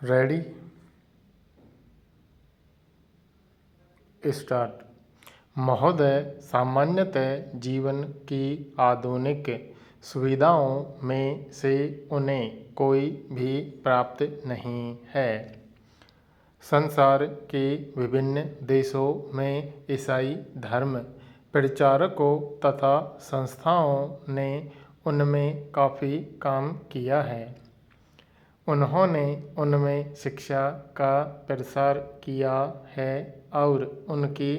Ready start. महोदय, सामान्यतः जीवन की आधुनिक सुविधाओं में से उन्हें कोई भी प्राप्त नहीं है। संसार के विभिन्न देशों में ईसाई धर्म प्रचारकों तथा संस्थाओं ने उनमें काफ़ी काम किया है। उन्होंने उनमें शिक्षा का प्रसार किया है और उनकी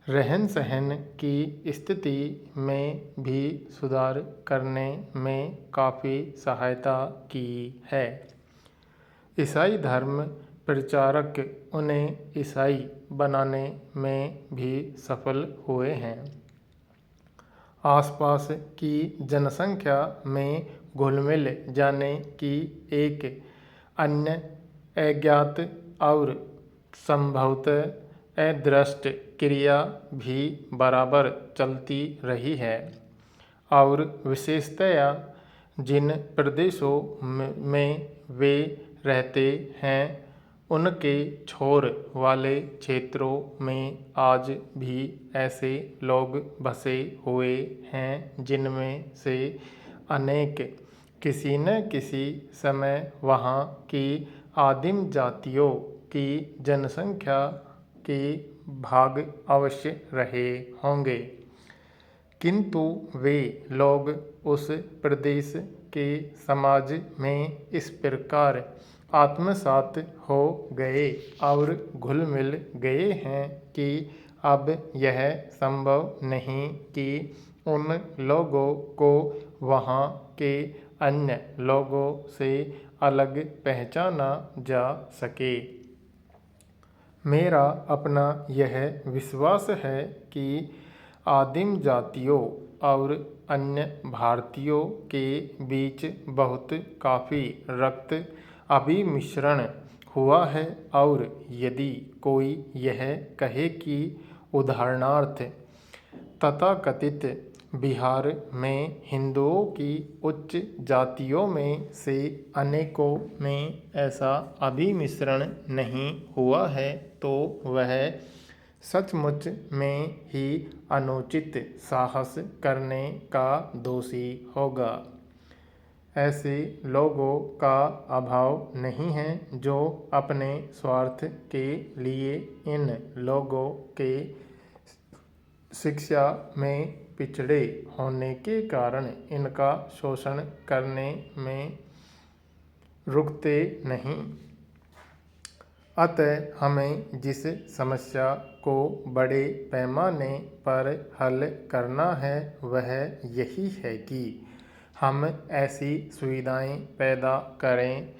रहन सहन की स्थिति में भी सुधार करने में काफ़ी सहायता की है। ईसाई धर्म प्रचारक उन्हें ईसाई बनाने में भी सफल हुए हैं। आसपास की जनसंख्या में घुल-मिल जाने की एक अन्य अज्ञात और संभवतः अदृष्ट क्रिया भी बराबर चलती रही है और विशेषतया जिन प्रदेशों में वे रहते हैं उनके छोर वाले क्षेत्रों में आज भी ऐसे लोग बसे हुए हैं जिनमें से अनेक किसी न किसी समय वहाँ की आदिम जातियों की जनसंख्या के भाग अवश्य रहे होंगे, किंतु वे लोग उस प्रदेश के समाज में इस प्रकार आत्मसात हो गए और घुल मिल गए हैं कि अब यह संभव नहीं कि उन लोगों को वहाँ के अन्य लोगों से अलग पहचाना जा सके। मेरा अपना यह विश्वास है कि आदिम जातियों और अन्य भारतीयों के बीच बहुत काफ़ी रक्त अभिमिश्रण हुआ है और यदि कोई यह कहे कि उदाहरणार्थ तथाकथित बिहार में हिंदुओं की उच्च जातियों में से अनेकों में ऐसा अभिमिश्रण नहीं हुआ है तो वह सचमुच में ही अनुचित साहस करने का दोषी होगा। ऐसे लोगों का अभाव नहीं है जो अपने स्वार्थ के लिए इन लोगों के शिक्षा में पिछड़े होने के कारण इनका शोषण करने में रुकते नहीं। अतः हमें जिस समस्या को बड़े पैमाने पर हल करना है वह यही है कि हम ऐसी सुविधाएं पैदा करें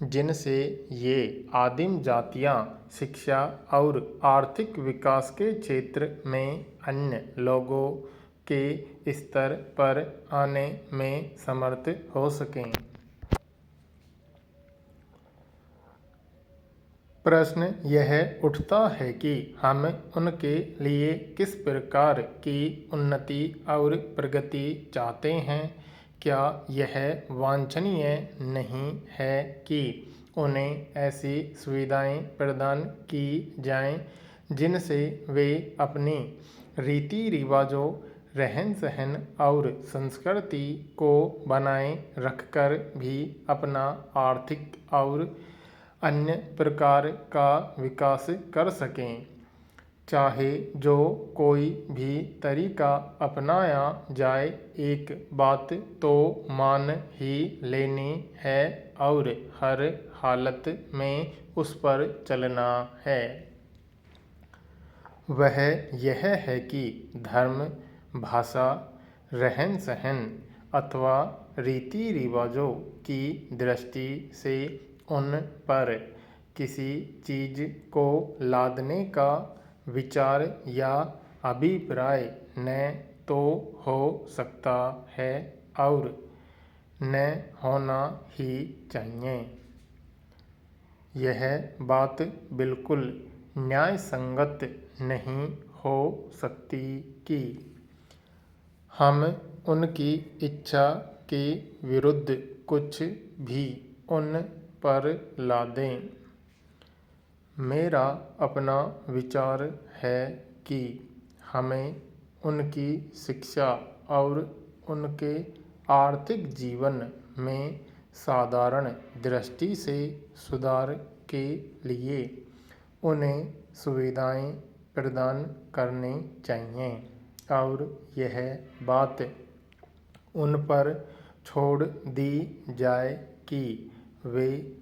जिनसे ये आदिम जातियां शिक्षा और आर्थिक विकास के क्षेत्र में अन्य लोगों के स्तर पर आने में समर्थ हो सकें। प्रश्न यह उठता है कि हम उनके लिए किस प्रकार की उन्नति और प्रगति चाहते हैं। क्या यह वांछनीय नहीं है कि उन्हें ऐसी सुविधाएं प्रदान की जाएं जिनसे वे अपनी रीति रिवाजों, रहन सहन और संस्कृति को बनाए रखकर भी अपना आर्थिक और अन्य प्रकार का विकास कर सकें। चाहे जो कोई भी तरीका अपनाया जाए एक बात तो मान ही लेनी है और हर हालत में उस पर चलना है। वह यह है कि धर्म, भाषा, रहन सहन अथवा रीति रिवाजों की दृष्टि से उन पर किसी चीज़ को लादने का विचार या अभिप्राय न तो हो सकता है और न होना ही चाहिए। यह बात बिल्कुल न्यायसंगत नहीं हो सकती कि हम उनकी इच्छा के विरुद्ध कुछ भी उन पर लादें। मेरा अपना विचार है कि हमें उनकी शिक्षा और उनके आर्थिक जीवन में साधारण दृष्टि से सुधार के लिए उन्हें सुविधाएं प्रदान करनी चाहिए और यह बात उन पर छोड़ दी जाए कि वे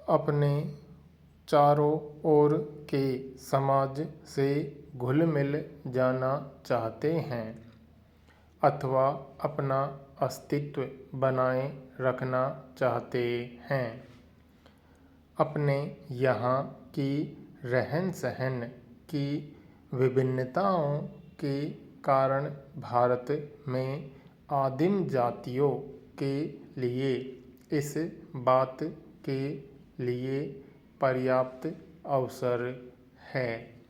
अपने चारों ओर के समाज से घुल मिल जाना चाहते हैं अथवा अपना अस्तित्व बनाए रखना चाहते हैं। अपने यहाँ की रहन सहन की विभिन्नताओं के कारण भारत में आदिम जातियों के लिए इस बात के लिए पर्याप्त अवसर है